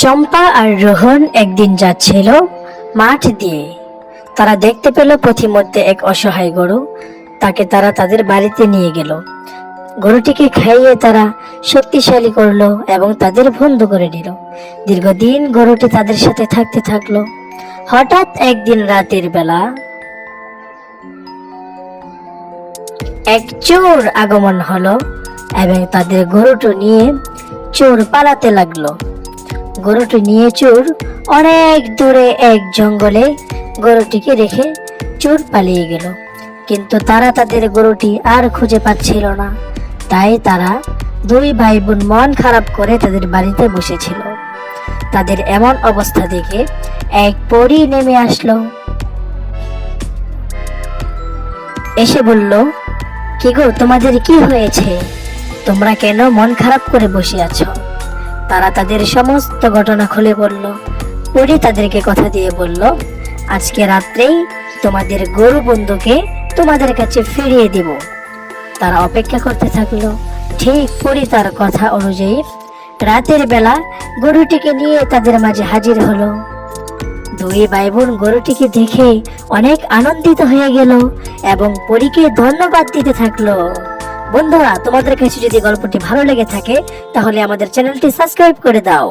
চম্পা আর রোহন একদিন যাচ্ছিল মাঠ দিয়ে। তারা দেখতে পেল পথিমধ্যে এক অসহায় গরু। তাকে তারা তাদের বাড়িতে নিয়ে গেল। গরুটিকে খাইয়ে তারা শক্তিশালী করলো এবং তাদের বন্ধু করে নিল। দীর্ঘদিন গরুটি তাদের সাথে থাকতে থাকলো। হঠাৎ একদিন রাতের বেলা এক চোর আগমন হলো এবং তাদের গরুটি নিয়ে চোর পালাতে লাগলো। গরুটি নিয়ে চোর অনেক দূরে এক জঙ্গলে গরুটিকে রেখে চোর পালিয়ে গেল। কিন্তু তারা তাদের গরুটি আর খুঁজে পাচ্ছিল না। তাই তারা দুই ভাই বোন মন খারাপ করে তাদের বাড়িতে বসেছিল। তাদের এমন অবস্থা দেখে এক পরী নেমে আসলো। এসে বলল, কি গো, তোমাদের কি হয়েছে? তোমরা কেন মন খারাপ করে বসে আছো? তারা তাদের সমস্ত ঘটনা খুলে বলল। পরী তাদেরকে কথা দিয়ে বলল, আজকে রাত্রেই তোমাদের গরু বন্ধুকে তোমাদের কাছে ফিরিয়ে দিব। তারা অপেক্ষা করতে থাকলো। ঠিক পরী তার কথা অনুযায়ী রাতের বেলা গরুটিকে নিয়ে তাদের মাঝে হাজির হলো। দুই ভাই বোন গরুটিকে দেখে অনেক আনন্দিত হয়ে গেল এবং পরীকে ধন্যবাদ দিতে থাকলো। বন্ধুরা, তোমাদের কাছে যদি গল্পটি ভালো লেগে থাকে তাহলে আমাদের চ্যানেলটি সাবস্ক্রাইব করে দাও।